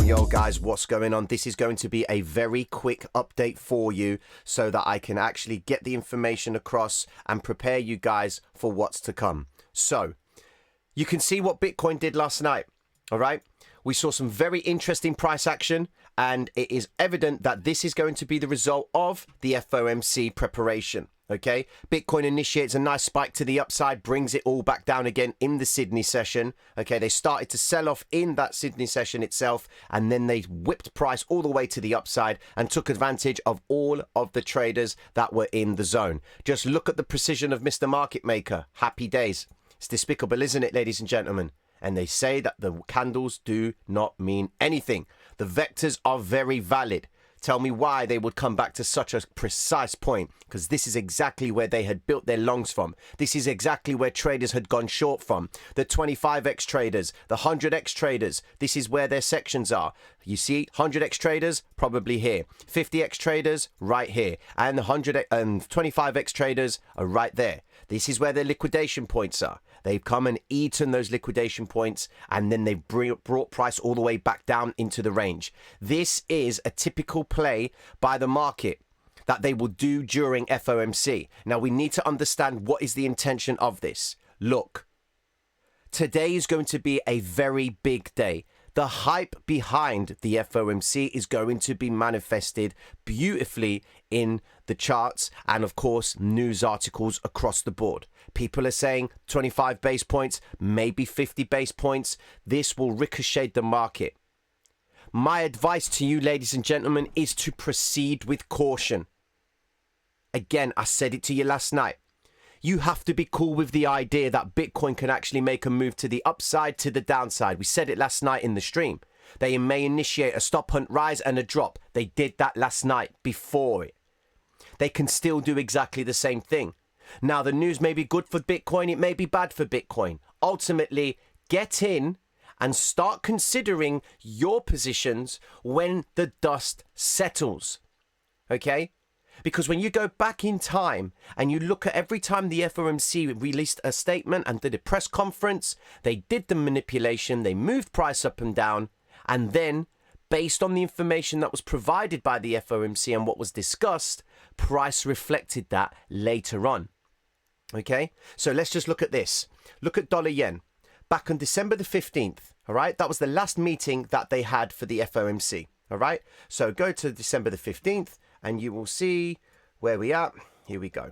Yo guys, what's going on? This is going to be a very quick update for you so that I can actually get the information across and prepare you guys for what's to come. So you can see what Bitcoin did last night. All right, we saw some very interesting price action, and it is evident that this is going to be the result of the FOMC preparation. Okay, Bitcoin initiates a nice spike to the upside, brings it all back down again in the Sydney session. Okay, they started to sell off in that Sydney session itself, and then they whipped price all the way to the upside and took advantage of all of the traders that were in the zone. Just look at the precision of Mr. Market Maker. Happy days. It's despicable, isn't it, ladies and gentlemen? And they say that the candles do not mean anything. The vectors are very valid. Tell me why they would come back to such a precise point, because this is exactly where they had built their longs from. This is exactly where traders had gone short from. The 25x traders, the 100x traders, this is where their sections are. You see 100x traders probably here, 50x traders right here, and the 25x traders are right there. This is where their liquidation points are. They've come and eaten those liquidation points, and then they've brought price all the way back down into the range. This is a typical play by the market that they will do during FOMC. Now, we need to understand what is the intention of this. Look, today is going to be a very big day. The hype behind the FOMC is going to be manifested beautifully in the charts and, of course, news articles across the board. People are saying 25 base points, maybe 50 base points. This will ricochet the market. My advice to you, ladies and gentlemen, is to proceed with caution. Again, I said it to you last night. You have to be cool with the idea that Bitcoin can actually make a move to the upside, to the downside. We said it last night in the stream. They may initiate a stop hunt rise and a drop. They did that last night before it. They can still do exactly the same thing. Now, the news may be good for Bitcoin. It may be bad for Bitcoin. Ultimately, get in and start considering your positions when the dust settles. Okay? Because when you go back in time and you look at every time the FOMC released a statement and did a press conference, they did the manipulation, they moved price up and down, and then based on the information that was provided by the FOMC and what was discussed, price reflected that later on. Okay, so let's just look at this. Look at dollar yen. Back on December the 15th, all right? That was the last meeting that they had for the FOMC, all right? So go to December the 15th and you will see where we are. Here we go.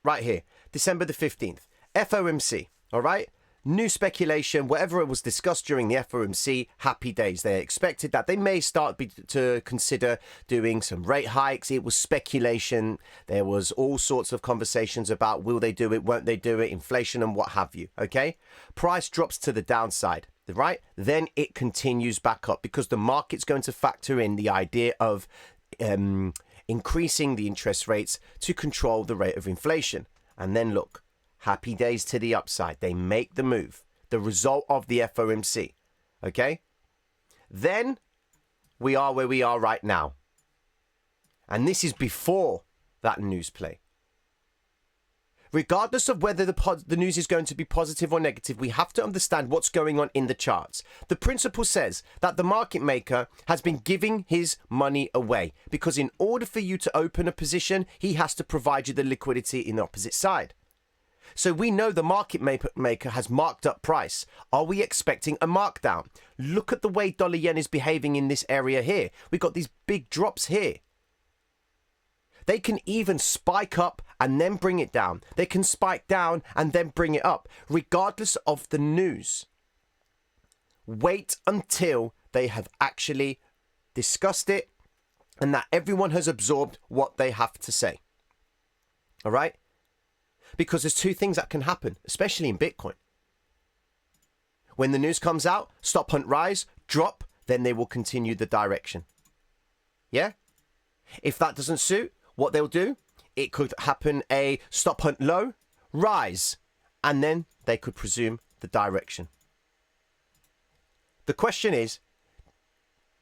Right here, December the 15th, FOMC, all right? New speculation, whatever it was discussed during the FOMC, happy days. They expected that they may start to consider doing some rate hikes. It was speculation. There was all sorts of conversations about will they do it, won't they do it, inflation and what have you, okay? Price drops to the downside, right? Then it continues back up because the market's going to factor in the idea of increasing the interest rates to control the rate of inflation. And then look. Happy days to the upside. They make the move. The result of the FOMC. Okay? Then we are where we are right now. And this is before that news play. Regardless of whether the news is going to be positive or negative, we have to understand what's going on in the charts. The principle says that the market maker has been giving his money away because in order for you to open a position, he has to provide you the liquidity in the opposite side. So we know the market maker has marked up price. Are we expecting a markdown? Look at the way dollar yen is behaving in this area here. We've got these big drops here. They can even spike up and then bring it down. They can spike down and then bring it up, regardless of the news. Wait until they have actually discussed it and that everyone has absorbed what they have to say. All right? Because there's two things that can happen, especially in Bitcoin. When the news comes out, stop hunt rise, drop, then they will continue the direction. Yeah? If that doesn't suit, what they'll do, it could happen a stop hunt low, rise, and then they could presume the direction. The question is,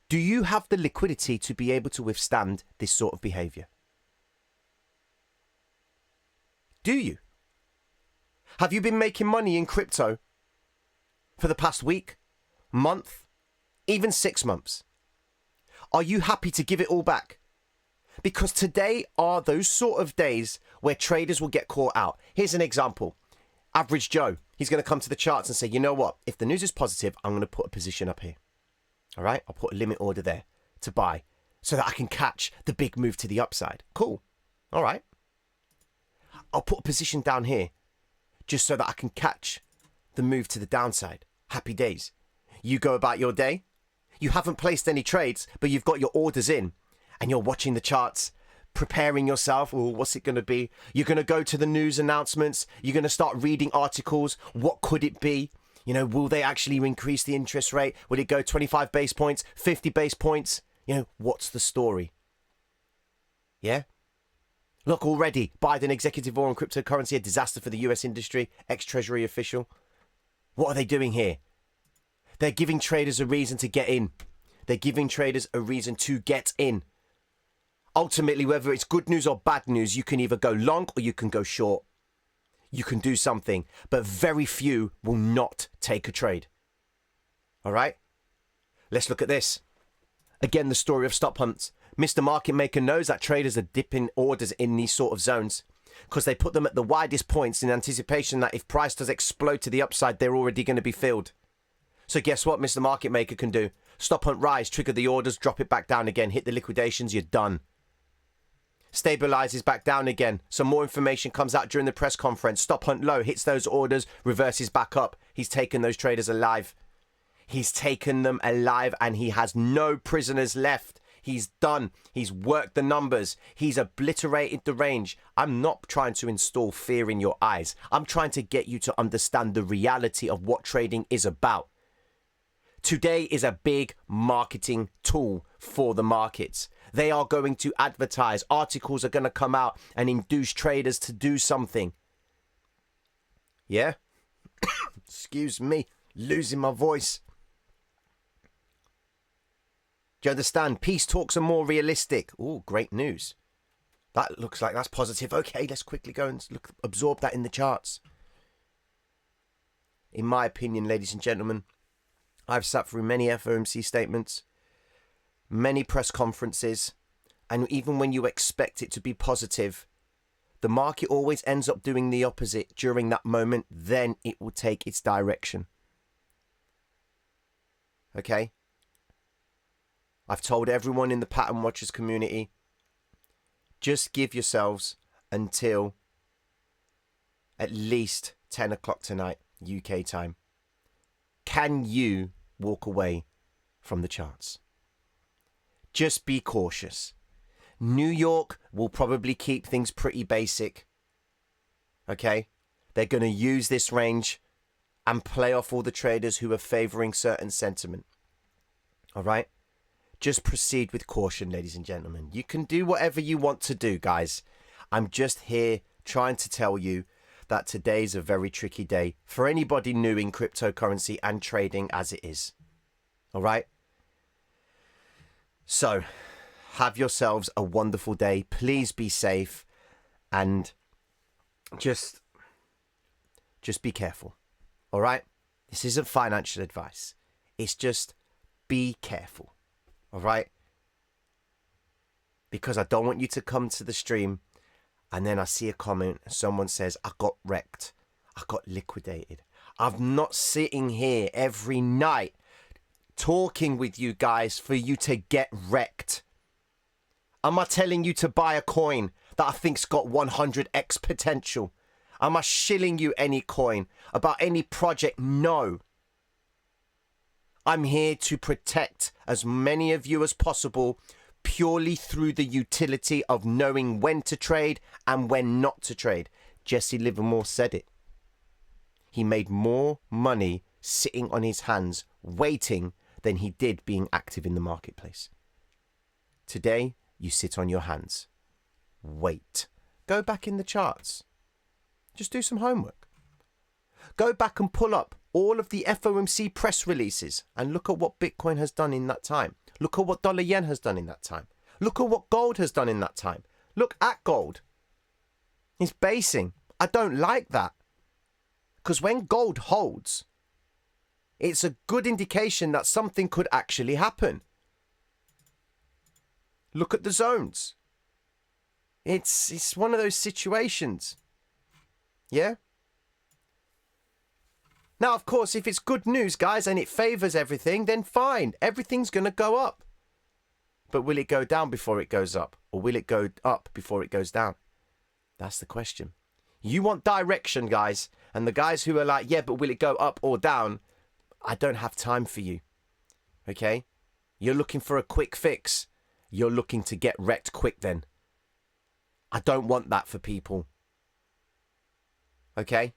do you have the liquidity to be able to withstand this sort of behavior? Do you? Have you been making money in crypto for the past week, month, even 6 months? Are you happy to give it all back? Because today are those sort of days where traders will get caught out. Here's an example. Average Joe, he's going to come to the charts and say, you know what? If the news is positive, I'm going to put a position up here. All right? I'll put a limit order there to buy so that I can catch the big move to the upside. Cool. All right. I'll put a position down here just so that I can catch the move to the downside. Happy days. You go about your day. You haven't placed any trades, but you've got your orders in and you're watching the charts, preparing yourself. Oh, what's it going to be? You're going to go to the news announcements. You're going to start reading articles. What could it be? You know, will they actually increase the interest rate? Will it go 25 base points, 50 base points? You know, what's the story? Yeah? Look, already, Biden executive order on cryptocurrency, a disaster for the US industry, ex-Treasury official. What are they doing here? They're giving traders a reason to get in. They're giving traders a reason to get in. Ultimately, whether it's good news or bad news, you can either go long or you can go short. You can do something, but very few will not take a trade. All right? Let's look at this. Again, the story of stop hunts. Mr. Market Maker knows that traders are dipping orders in these sort of zones because they put them at the widest points in anticipation that if price does explode to the upside, they're already going to be filled. So guess what Mr. Market Maker can do? Stop hunt rise, trigger the orders, drop it back down again, hit the liquidations, you're done. Stabilizes back down again. Some more information comes out during the press conference. Stop hunt low, hits those orders, reverses back up. He's taken those traders alive. He's taken them alive and he has no prisoners left. He's done. He's worked the numbers. He's obliterated the range. I'm not trying to install fear in your eyes. I'm trying to get you to understand the reality of what trading is about. Today is a big marketing tool for the markets. They are going to advertise. Articles are going to come out and induce traders to do something. Yeah? Excuse me. Losing my voice. Do you understand? Peace talks are more realistic. Oh, great news. That looks like that's positive. Okay, let's quickly go and absorb that in the charts. In my opinion, ladies and gentlemen, I've sat through many FOMC statements, many press conferences, and even when you expect it to be positive, the market always ends up doing the opposite during that moment. Then it will take its direction. Okay? I've told everyone in the Pattern Watchers community, just give yourselves until at least 10 o'clock tonight, UK time. Can you walk away from the charts? Just be cautious. New York will probably keep things pretty basic. Okay? They're going to use this range and play off all the traders who are favoring certain sentiment. All right? Just proceed with caution, ladies and gentlemen. You can do whatever you want to do, guys. I'm just here trying to tell you that today's a very tricky day for anybody new in cryptocurrency and trading as it is. All right? So, have yourselves a wonderful day. Please be safe and just be careful. All right? This isn't financial advice. It's just be careful. All right? Because I don't want you to come to the stream and then I see a comment and someone says, I got wrecked. I got liquidated. I'm not sitting here every night talking with you guys for you to get wrecked. Am I telling you to buy a coin that I think's got 100x potential? Am I shilling you any coin about any project? No. I'm here to protect as many of you as possible purely through the utility of knowing when to trade and when not to trade. Jesse Livermore said it. He made more money sitting on his hands waiting than he did being active in the marketplace. Today, you sit on your hands. Wait. Go back in the charts. Just do some homework. Go back and pull up all of the FOMC press releases and look at what Bitcoin has done in that time. Look at what dollar yen has done in that time. Look at what gold has done in that time. Look at gold. It's basing. I don't like that. Because when gold holds, It's a good indication that something could actually happen. Look at the zones. It's one of those situations. Yeah? Now, of course, if it's good news, guys, and it favors everything, then fine. Everything's going to go up. But will it go down before it goes up? Or will it go up before it goes down? That's the question. You want direction, guys. And the guys who are like, yeah, but will it go up or down? I don't have time for you. Okay? You're looking for a quick fix. You're looking to get wrecked quick then. I don't want that for people. Okay?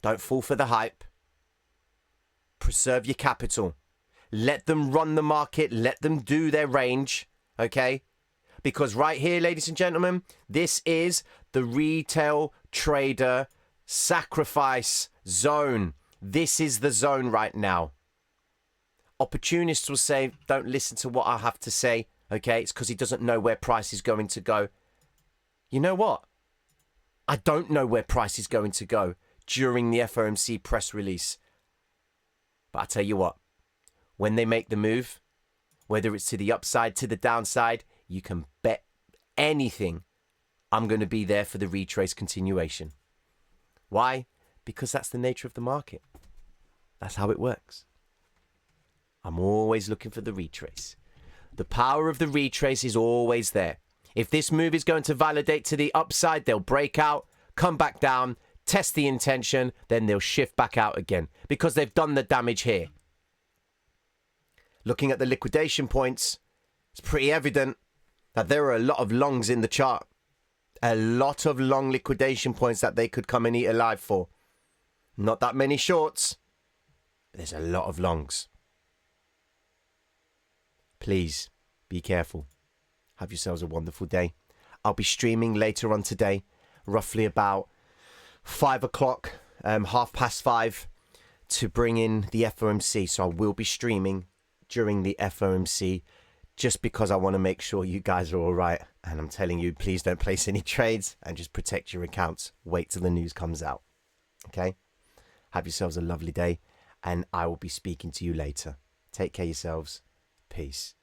Don't fall for the hype. Preserve your capital. Let them run the market. Let them do their range. Okay? Because right here, ladies and gentlemen, this is the retail trader sacrifice zone. This is the zone right now. Opportunists will say, don't listen to what I have to say. Okay? It's because he doesn't know where price is going to go. You know what? I don't know where price is going to go during the FOMC press release. But I tell you what, when they make the move, whether it's to the upside, to the downside, you can bet anything I'm going to be there for the retrace continuation. Why? Because that's the nature of the market. That's how it works. I'm always looking for the retrace. The power of the retrace is always there. If this move is going to validate to the upside, they'll break out, come back down, test the intention, then they'll shift back out again because they've done the damage here. Looking at the liquidation points, it's pretty evident that there are a lot of longs in the chart. A lot of long liquidation points that they could come and eat alive for. Not that many shorts, but there's a lot of longs. Please be careful. Have yourselves a wonderful day. I'll be streaming later on today, roughly about 5 o'clock, 5:30, to bring in the FOMC. So I will be streaming during the FOMC just because I want to make sure you guys are all right. And I'm telling you, please don't place any trades and just protect your accounts. Wait till the news comes out. Okay? Have yourselves a lovely day and I will be speaking to you later. Take care of yourselves. Peace.